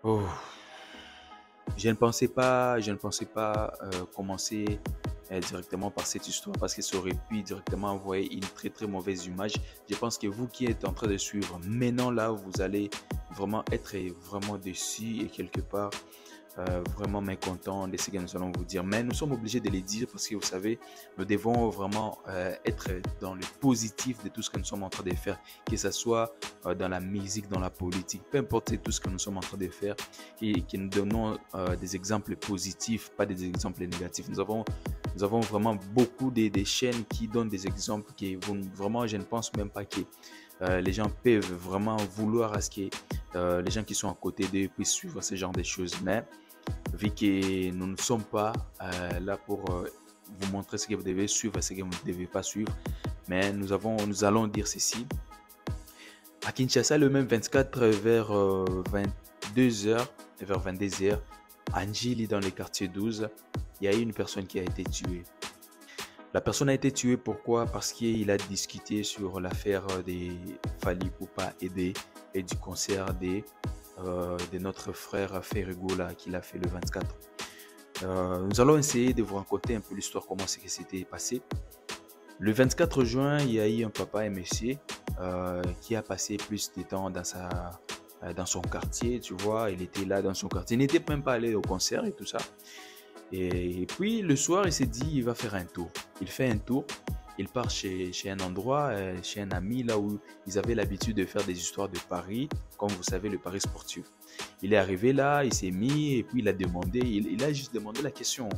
Oh, je ne pensais pas commencer directement par cette histoire parce que ça aurait pu directement envoyer une très très mauvaise image. Je pense que vous qui êtes en train de suivre maintenant là, vous allez vraiment être vraiment déçus et quelque part vraiment mécontent de ce que nous allons vous dire. Mais nous sommes obligés de les dire parce que vous savez, nous devons vraiment être dans le positif de tout ce que nous sommes en train de faire, que ce soit dans la musique, dans la politique, peu importe tout ce que nous sommes en train de faire et que nous donnons des exemples positifs, pas des exemples négatifs. Nous avons vraiment beaucoup de chaînes qui donnent des exemples qui vraiment, je ne pense même pas que les gens peuvent vraiment vouloir à ce que les gens qui sont à côté d'eux puissent suivre ce genre de choses. Mais vu que nous ne sommes pas là pour vous montrer ce que vous devez suivre et ce que vous ne devez pas suivre, mais nous allons dire ceci. À Kinshasa, le même 24 vers 22h, vers 22h, à Njili, dans le quartier 12, il y a eu une personne qui a été tuée. La personne a été tuée pourquoi? Parce qu'il a discuté sur l'affaire des Fally Ipupa et du concert de notre frère Ferrigola qu'il a fait le 24. Nous allons essayer de vous raconter un peu l'histoire, comment c'est que c'était passé. Le 24 juin, il y a eu un papa et monsieur qui a passé plus de temps dans son quartier, tu vois. Il était là dans son quartier. Il n'était même pas allé au concert et tout ça. Et puis le soir, il s'est dit, il va faire un tour. Il fait un tour. Il part chez un endroit, chez un ami, là où ils avaient l'habitude de faire des histoires de paris, comme vous savez, le pari sportif. Il est arrivé là, il s'est mis, et puis il a demandé, il a juste demandé la question.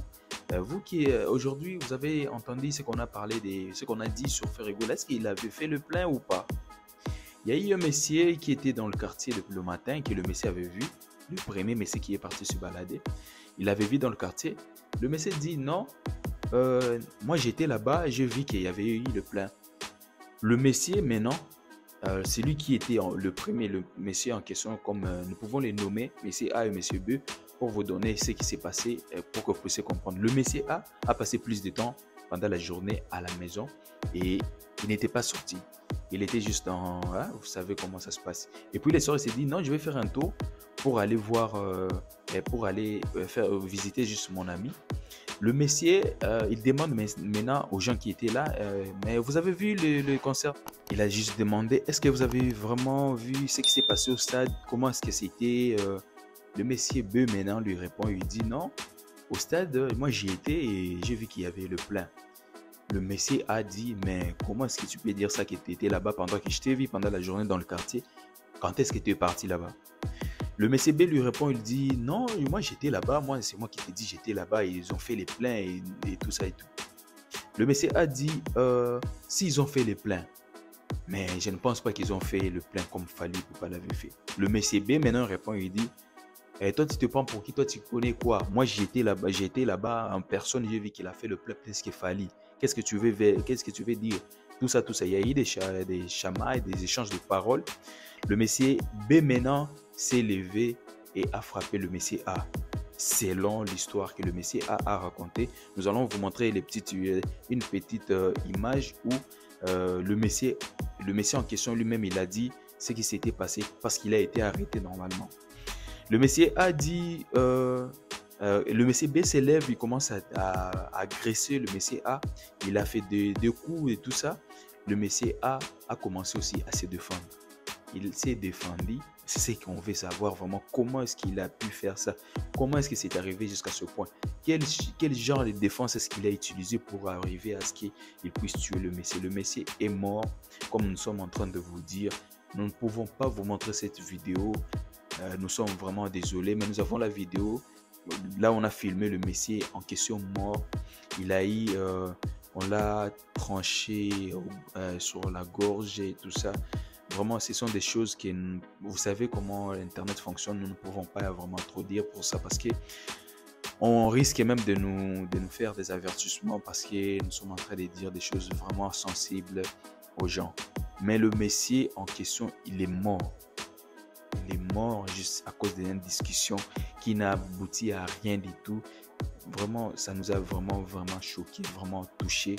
Vous qui, aujourd'hui, vous avez entendu ce qu'on a parlé, ce qu'on a dit sur Ferrigola, est-ce qu'il avait fait le plein ou pas? Il y a eu un monsieur qui était dans le quartier depuis le matin, que le monsieur avait vu, le premier monsieur qui est parti se balader. Il l'avait vu dans le quartier. Le monsieur dit non, moi j'étais là-bas et j'ai vu qu'il y avait eu le plein. Le monsieur maintenant, c'est lui qui était le premier, le monsieur en question, comme nous pouvons les nommer, monsieur A et monsieur B, pour vous donner ce qui s'est passé, pour que vous puissiez comprendre. Le monsieur a passé plus de temps pendant la journée à la maison et il n'était pas sorti. Il était juste en... Hein, vous savez comment ça se passe. Et puis le soir, il s'est dit, non, je vais faire un tour pour aller voir, pour aller visiter juste mon ami. Le monsieur, il demande maintenant aux gens qui étaient là, mais vous avez vu le concert? Il a juste demandé, est-ce que vous avez vraiment vu ce qui s'est passé au stade? Comment est-ce que c'était? Le monsieur B maintenant lui répond, il dit non, au stade, moi j'y étais et j'ai vu qu'il y avait le plein. Le monsieur a dit, mais comment est-ce que tu peux dire ça que tu étais là-bas pendant que je t'ai vu pendant la journée dans le quartier? Quand est-ce que tu es parti là-bas? Le monsieur B lui répond, il dit, non, moi j'étais là-bas, moi c'est moi qui t'ai dit j'étais là-bas, et ils ont fait les pleins et tout ça et tout. Le monsieur A dit, s'ils ont fait les pleins, mais je ne pense pas qu'ils ont fait le plein comme Fally Ipupa l'avait fait. Le monsieur B maintenant répond, il dit, toi tu te prends pour qui? Toi tu connais quoi? Moi j'étais là-bas en personne, j'ai vu qu'il a fait le plein plus que Fally. Qu'est-ce que tu veux dire? Tout ça, tout ça. Il y a eu des chamailles, des échanges de paroles. Le monsieur B maintenant s'est levé et a frappé le monsieur A. Selon l'histoire que le monsieur A racontée, nous allons vous montrer une petite image où le monsieur en question lui-même, il a dit ce qui s'était passé parce qu'il a été arrêté normalement. Le monsieur A dit, le monsieur B s'élève, il commence à agresser le monsieur A. Il a fait deux coups et tout ça. Le monsieur a commencé aussi à se défendre. Il s'est défendu. C'est ce qu'on veut savoir vraiment. Comment est-ce qu'il a pu faire ça? Comment est-ce que c'est arrivé jusqu'à ce point? Quel genre de défense est-ce qu'il a utilisé pour arriver à ce qu'il puisse tuer le monsieur? Le monsieur est mort, comme nous sommes en train de vous dire. Nous ne pouvons pas vous montrer cette vidéo. Nous sommes vraiment désolés, mais nous avons la vidéo. Là, on a filmé le monsieur en question mort. Il a eu... on l'a tranché sur la gorge et tout ça. Vraiment, ce sont des choses que vous savez comment Internet fonctionne. Nous ne pouvons pas vraiment trop dire pour ça parce que on risque même de nous faire des avertissements parce que nous sommes en train de dire des choses vraiment sensibles aux gens. Mais le monsieur en question, il est mort. Il est mort juste à cause d'une discussion qui n'a abouti à rien du tout. Vraiment, ça nous a vraiment choqué, vraiment touché.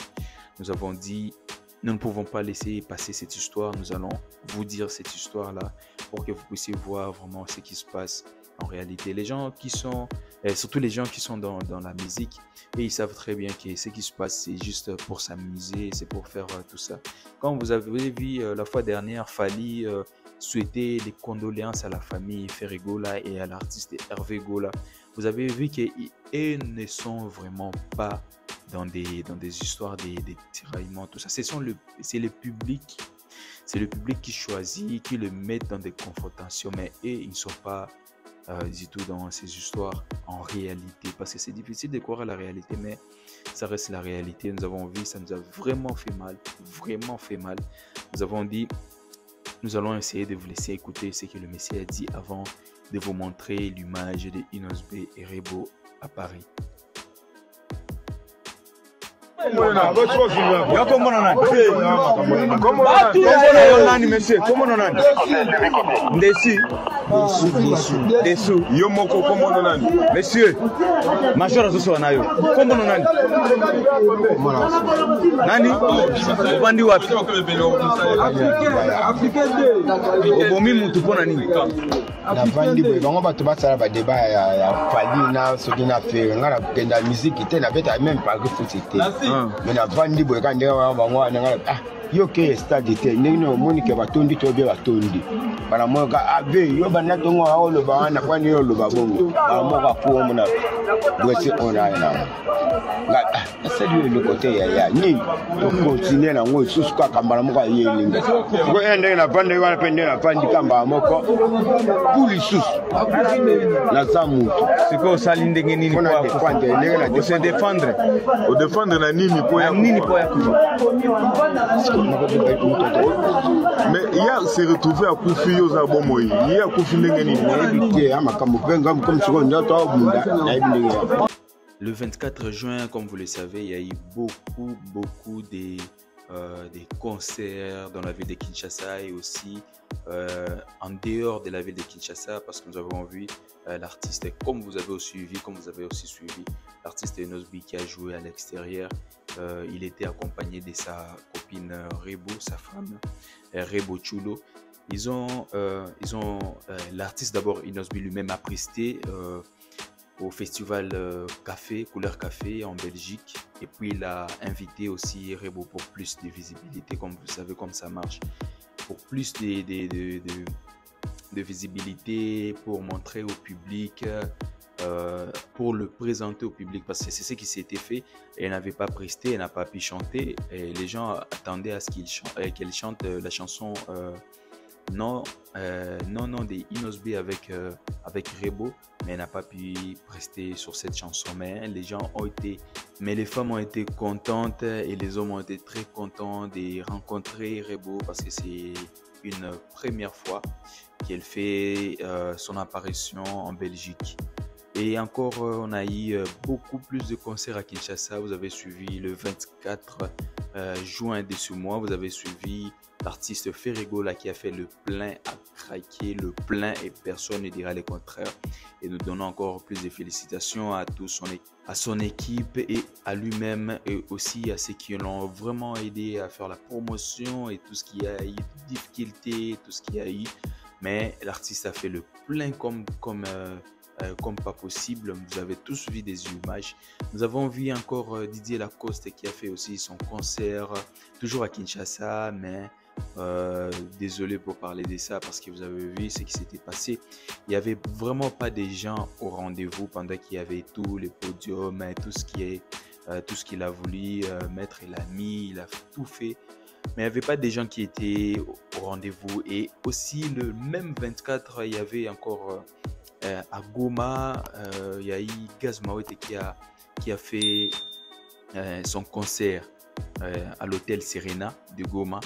Nous avons dit, nous ne pouvons pas laisser passer cette histoire. Nous allons vous dire cette histoire-là pour que vous puissiez voir vraiment ce qui se passe en réalité. Les gens qui sont, surtout les gens qui sont dans la musique, et ils savent très bien que ce qui se passe, c'est juste pour s'amuser, c'est pour faire tout ça. Quand vous avez vu la fois dernière, Fally souhaiter les condoléances à la famille Ferry Gola et à l'artiste Hervé Gola, vous avez vu qu'ils ne sont vraiment pas dans des histoires des tiraillements, tout ça. C'est le public. C'est le public qui choisit, qui le met dans des confrontations, mais eux, ils ne sont pas du tout dans ces histoires en réalité, parce que c'est difficile de croire à la réalité, mais ça reste la réalité. Nous avons vu, ça nous a vraiment fait mal, vraiment fait mal. Nous avons dit, nous allons essayer de vous laisser écouter ce que le Messie a dit avant de vous montrer l'image de Inosbe et Rebo à Paris. Monsieur, Major Zoso nayo. Kombo nani? Nani? Ubandi wapi? Obomi mutu pona nini? Na bandi boy bango bato basala ba débat ya Fally na soki na fe ngala kenda musique te na beta même pas que faut c'était. Mais na bandi boy quand ndeka bango ngala yo ke stade te ndino moni ke batondi to be batondi. Bana moka abe yo bana tongo ha lo ba na kwani yo lo ba bongo. Bana moka ko mona bwese ona na. Nga salut le côté ya ni to continuer na ngo susu ka kambala moka yelinga. Ko ende na bande wana pende na bandi kamba moko. Puli susu. La zamu. Siko salinde nini kwa défendre se défendre. Au défendre na nini po ya mais il a s'est retrouvé à Koufi aux Abomoy. Il y a Koufi Nengeni. Le 24 juin, comme vous le savez, il y a eu beaucoup des concerts dans la ville de Kinshasa et aussi en dehors de la ville de Kinshasa, parce que nous avons vu l'artiste, comme vous avez aussi suivi, l'artiste Inosbe qui a joué à l'extérieur. Il était accompagné de sa copine Rebo, sa femme Rebo Chulo. L'artiste d'abord, Inosbe lui-même a presté au festival Couleur Café en Belgique, et puis il a invité aussi Rebo pour plus de visibilité, comme vous savez comme ça marche, pour plus de visibilité, pour montrer au public, pour le présenter au public, parce que c'est ce qui s'était fait. Elle n'avait pas presté, elle n'a pas pu chanter, et les gens attendaient à ce qu'elle chante la chanson non de Inosbe avec Rebo, mais elle n'a pas pu prester sur cette chanson. Mais les femmes ont été contentes et les hommes ont été très contents de rencontrer Rebo, parce que c'est une première fois qu'elle fait son apparition en Belgique. Et encore, on a eu beaucoup plus de concerts à Kinshasa. Vous avez suivi le 24 juin de ce mois. Vous avez suivi l'artiste Ferry Gola qui a fait le plein, à craquer le plein, et personne ne dira le contraire. Et nous donnons encore plus de félicitations à son équipe et à lui-même, et aussi à ceux qui l'ont vraiment aidé à faire la promotion et tout ce qui a eu de difficultés, tout ce qui a eu. Mais l'artiste a fait le plein comme pas possible. Vous avez tous vu des images. Nous avons vu encore Didier Lacoste qui a fait aussi son concert, toujours à Kinshasa, mais désolé pour parler de ça, parce que vous avez vu ce qui s'était passé. Il n'y avait vraiment pas des gens au rendez-vous pendant qu'il y avait tous les podiums, tout ce qu'il a voulu mettre, il a mis, il a tout fait. Mais il n'y avait pas des gens qui étaient au rendez-vous. Et aussi le même 24, il y avait encore à Goma, il y a eu Gaz Mawete qui a fait son concert à l'hôtel Serena de Goma,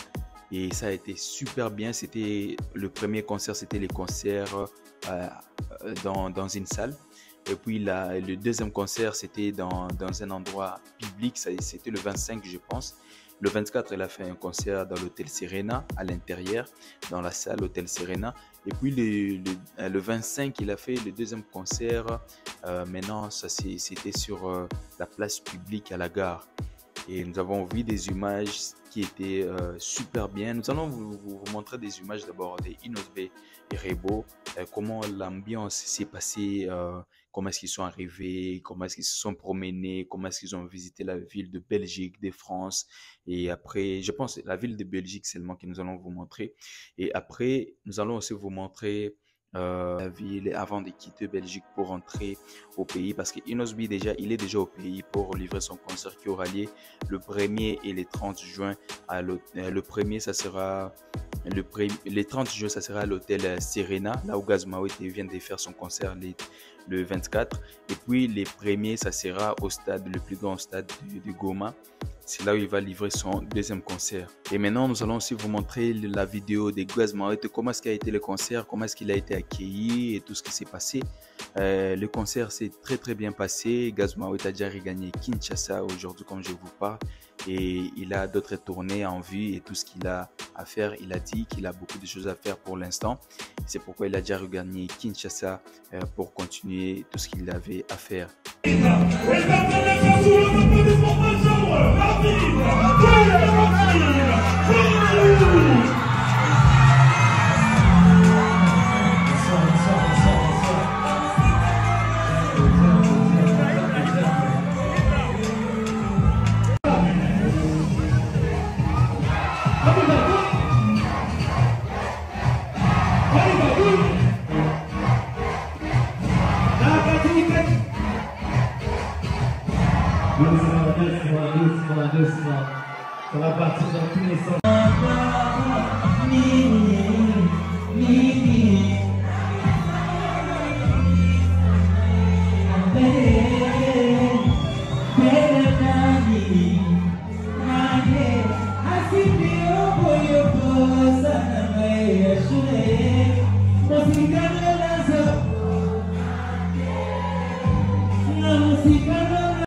et ça a été super bien. C'était le premier concert, c'était les concerts dans une salle, et puis le deuxième concert c'était dans un endroit public, c'était le 25 je pense. Le 24, elle a fait un concert dans l'hôtel Serena, à l'intérieur, dans la salle hôtel Serena. Et puis le 25, il a fait le deuxième concert. Maintenant, c'était sur la place publique à la gare. Et nous avons vu des images qui était super bien. Nous allons vous montrer des images d'abord de Inosbe et Rebo, comment l'ambiance s'est passée, comment est-ce qu'ils sont arrivés, comment est-ce qu'ils se sont promenés, comment est-ce qu'ils ont visité la ville de Belgique, de France. Et après, je pense la ville de Belgique seulement que nous allons vous montrer. Et après, nous allons aussi vous montrer la ville avant de quitter Belgique pour rentrer au pays, parce que Inosbe déjà il est déjà au pays pour livrer son concert qui aura lieu le 1er et le 30 juin à le 1er ça sera le 30 juin ça sera à l'hôtel Serena, là où Gaz Mawete vient de faire son concert le 24, et puis le 1er ça sera au stade, le plus grand stade de Goma. C'est là où il va livrer son deuxième concert. Et maintenant, nous allons aussi vous montrer la vidéo de Gaz Mawete, comment est-ce qu'a été le concert, comment est-ce qu'il a été accueilli et tout ce qui s'est passé. Le concert s'est très bien passé. Gaz Mawete a déjà regagné Kinshasa aujourd'hui, comme je vous parle. Et il a d'autres tournées en vue et tout ce qu'il a à faire. Il a dit qu'il a beaucoup de choses à faire pour l'instant. C'est pourquoi il a déjà regagné Kinshasa pour continuer tout ce qu'il avait à faire. Doucement. Ça va partir dans tous les sens. Música